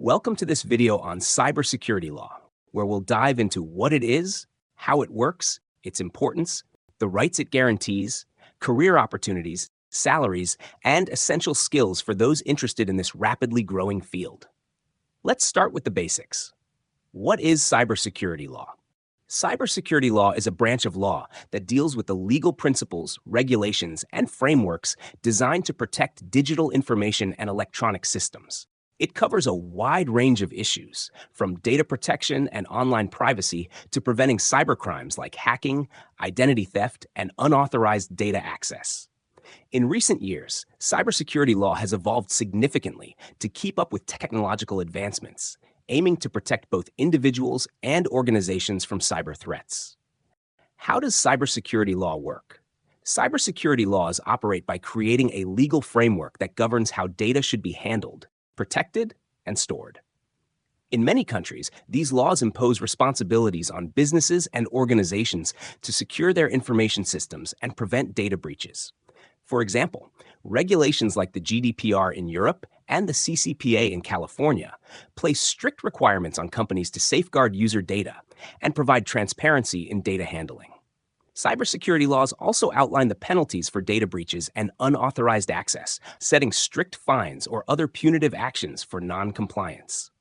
Welcome to this video on cybersecurity law, where we'll dive into what it is, how it works, its importance, the rights it guarantees, career opportunities, salaries, and essential skills for those interested in this rapidly growing field. Let's start with the basics. What is cybersecurity law? Cybersecurity law is a branch of law that deals with the legal principles, regulations, and frameworks designed to protect digital information and electronic systems. It covers a wide range of issues, from data protection and online privacy to preventing cybercrimes like hacking, identity theft, and unauthorized data access. In recent years, cybersecurity law has evolved significantly to keep up with technological advancements, aiming to protect both individuals and organizations from cyber threats. How does cybersecurity law work? Cybersecurity laws operate by creating a legal framework that governs how data should be handled, protected, and stored. In many countries, these laws impose responsibilities on businesses and organizations to secure their information systems and prevent data breaches. For example, regulations like the GDPR in Europe and the CCPA in California place strict requirements on companies to safeguard user data and provide transparency in data handling. Cybersecurity laws also outline the penalties for data breaches and unauthorized access, setting strict fines or other punitive actions for non-compliance.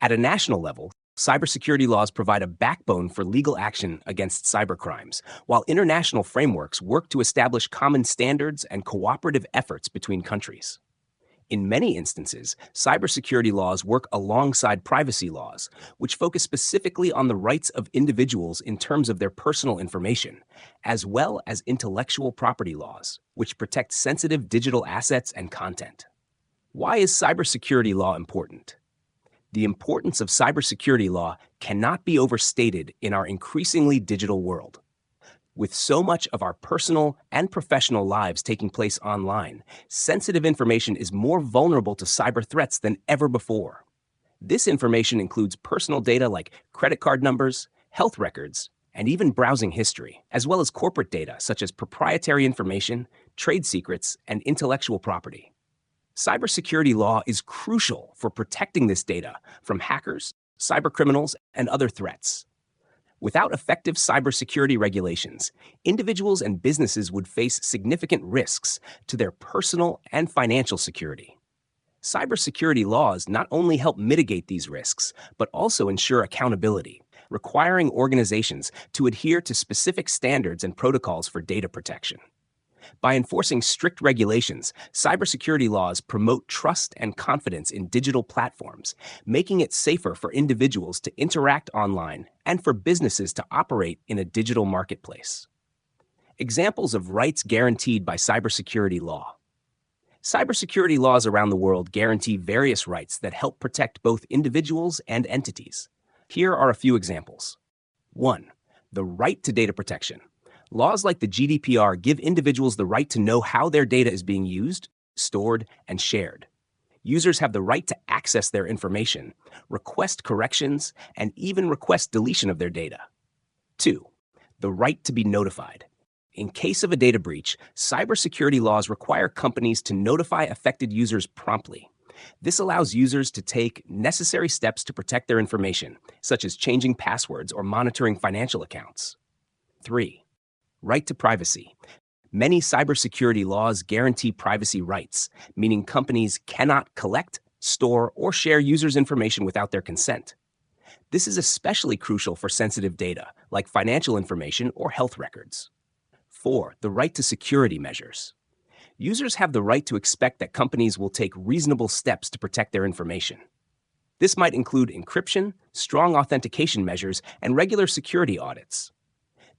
At a national level, cybersecurity laws provide a backbone for legal action against cybercrimes, while international frameworks work to establish common standards and cooperative efforts between countries. In many instances, cybersecurity laws work alongside privacy laws, which focus specifically on the rights of individuals in terms of their personal information, as well as intellectual property laws, which protect sensitive digital assets and content. Why is cybersecurity law important? The importance of cybersecurity law cannot be overstated in our increasingly digital world. With so much of our personal and professional lives taking place online, sensitive information is more vulnerable to cyber threats than ever before. This information includes personal data like credit card numbers, health records, and even browsing history, as well as corporate data such as proprietary information, trade secrets, and intellectual property. Cybersecurity law is crucial for protecting this data from hackers, cybercriminals, and other threats. Without effective cybersecurity regulations, individuals and businesses would face significant risks to their personal and financial security. Cybersecurity laws not only help mitigate these risks, but also ensure accountability, requiring organizations to adhere to specific standards and protocols for data protection. By enforcing strict regulations, cybersecurity laws promote trust and confidence in digital platforms, making it safer for individuals to interact online and for businesses to operate in a digital marketplace. Examples of rights guaranteed by cybersecurity law. Cybersecurity laws around the world guarantee various rights that help protect both individuals and entities. Here are a few examples. 1. The right to data protection. Laws like the GDPR give individuals the right to know how their data is being used, stored, and shared. Users have the right to access their information, request corrections, and even request deletion of their data. 2. The right to be notified. In case of a data breach, cybersecurity laws require companies to notify affected users promptly. This allows users to take necessary steps to protect their information, such as changing passwords or monitoring financial accounts. 3. Right to privacy. Many cybersecurity laws guarantee privacy rights, meaning companies cannot collect, store, or share users' information without their consent. This is especially crucial for sensitive data, like financial information or health records. 4. The right to security measures. Users have the right to expect that companies will take reasonable steps to protect their information. This might include encryption, strong authentication measures, and regular security audits.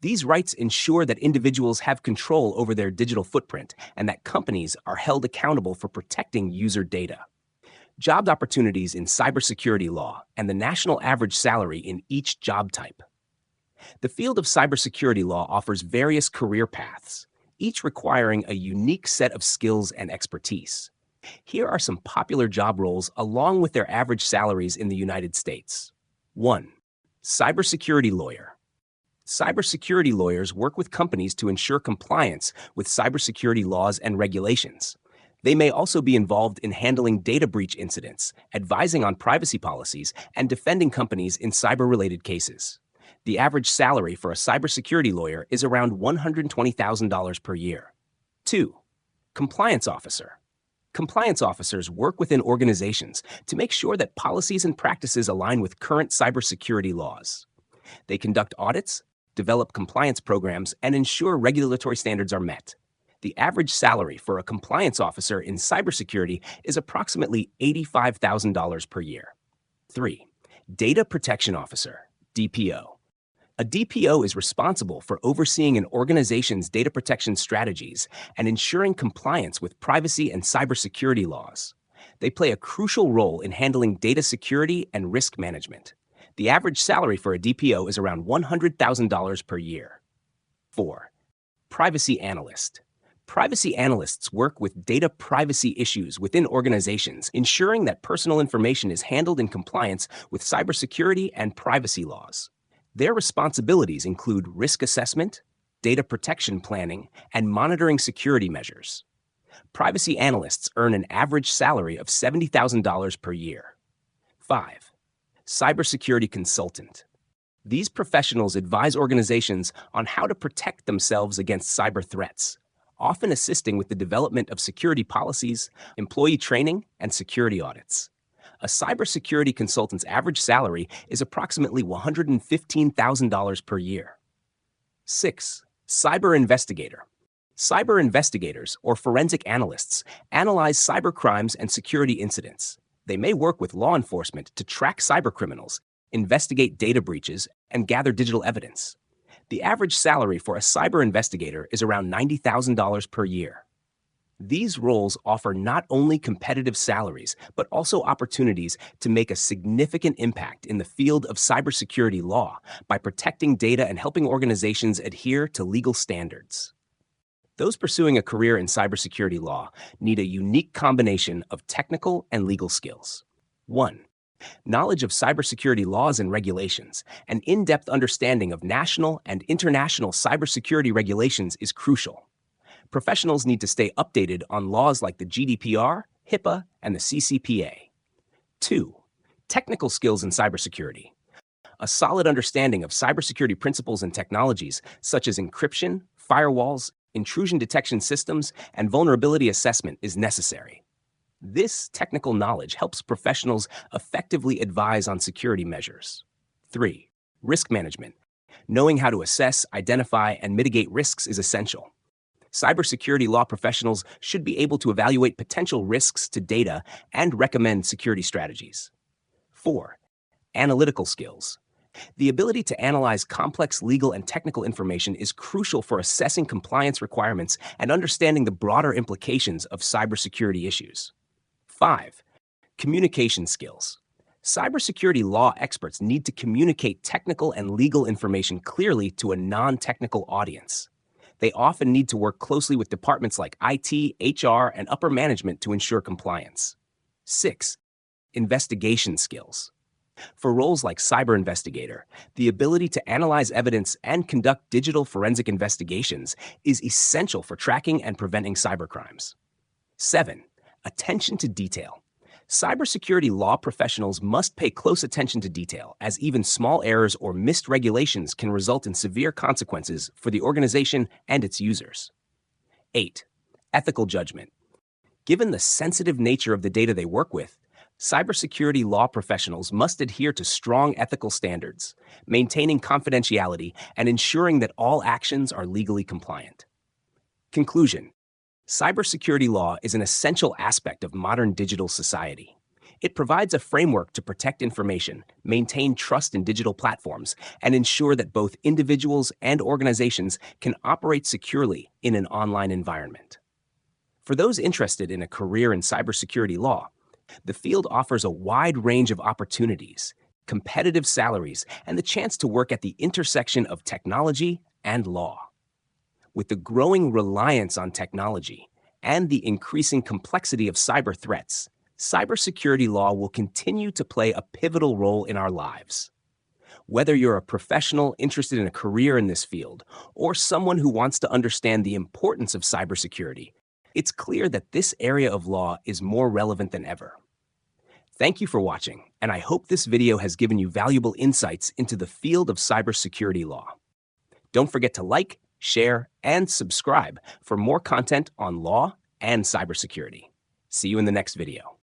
These rights ensure that individuals have control over their digital footprint and that companies are held accountable for protecting user data. Job opportunities in cybersecurity law and the national average salary in each job type. The field of cybersecurity law offers various career paths, each requiring a unique set of skills and expertise. Here are some popular job roles along with their average salaries in the United States. 1. Cybersecurity lawyer. Cybersecurity lawyers work with companies to ensure compliance with cybersecurity laws and regulations. They may also be involved in handling data breach incidents, advising on privacy policies, and defending companies in cyber-related cases. The average salary for a cybersecurity lawyer is around $120,000 per year. 2. Compliance officer. Compliance officers work within organizations to make sure that policies and practices align with current cybersecurity laws. They conduct audits, develop compliance programs, and ensure regulatory standards are met. The average salary for a compliance officer in cybersecurity is approximately $85,000 per year. 3. Data Protection Officer, DPO. A DPO is responsible for overseeing an organization's data protection strategies and ensuring compliance with privacy and cybersecurity laws. They play a crucial role in handling data security and risk management. The average salary for a DPO is around $100,000 per year. 4. Privacy Analyst. Privacy analysts work with data privacy issues within organizations, ensuring that personal information is handled in compliance with cybersecurity and privacy laws. Their responsibilities include risk assessment, data protection planning, and monitoring security measures. Privacy analysts earn an average salary of $70,000 per year. 5. Cybersecurity Consultant. These professionals advise organizations on how to protect themselves against cyber threats, often assisting with the development of security policies, employee training, and security audits. A cybersecurity consultant's average salary is approximately $115,000 per year. 6. Cyber Investigator. Cyber investigators, or forensic analysts, analyze cybercrimes and security incidents. They may work with law enforcement to track cybercriminals, investigate data breaches, and gather digital evidence. The average salary for a cyber investigator is around $90,000 per year. These roles offer not only competitive salaries, but also opportunities to make a significant impact in the field of cybersecurity law by protecting data and helping organizations adhere to legal standards. Those pursuing a career in cybersecurity law need a unique combination of technical and legal skills. 1. Knowledge of cybersecurity laws and regulations. An in-depth understanding of national and international cybersecurity regulations is crucial. Professionals need to stay updated on laws like the GDPR, HIPAA, and the CCPA. 2. Technical skills in cybersecurity. A solid understanding of cybersecurity principles and technologies such as encryption, firewalls, intrusion detection systems, and vulnerability assessment is necessary. This technical knowledge helps professionals effectively advise on security measures. 3. Risk management. Knowing how to assess, identify, and mitigate risks is essential. Cybersecurity law professionals should be able to evaluate potential risks to data and recommend security strategies. 4. Analytical skills. The ability to analyze complex legal and technical information is crucial for assessing compliance requirements and understanding the broader implications of cybersecurity issues. 5. Communication skills. Cybersecurity law experts need to communicate technical and legal information clearly to a non-technical audience. They often need to work closely with departments like IT, HR, and upper management to ensure compliance. 6. Investigation skills. For roles like cyber investigator, the ability to analyze evidence and conduct digital forensic investigations is essential for tracking and preventing cybercrimes. 7. Attention to detail. Cybersecurity law professionals must pay close attention to detail, as even small errors or missed regulations can result in severe consequences for the organization and its users. 8. Ethical judgment. Given the sensitive nature of the data they work with, cybersecurity law professionals must adhere to strong ethical standards, maintaining confidentiality and ensuring that all actions are legally compliant. Conclusion. Cybersecurity law is an essential aspect of modern digital society. It provides a framework to protect information, maintain trust in digital platforms, and ensure that both individuals and organizations can operate securely in an online environment. For those interested in a career in cybersecurity law, the field offers a wide range of opportunities, competitive salaries, and the chance to work at the intersection of technology and law. With the growing reliance on technology and the increasing complexity of cyber threats, cybersecurity law will continue to play a pivotal role in our lives. Whether you're a professional interested in a career in this field or someone who wants to understand the importance of cybersecurity, it's clear that this area of law is more relevant than ever. Thank you for watching, and I hope this video has given you valuable insights into the field of cybersecurity law. Don't forget to like, share, and subscribe for more content on law and cybersecurity. See you in the next video.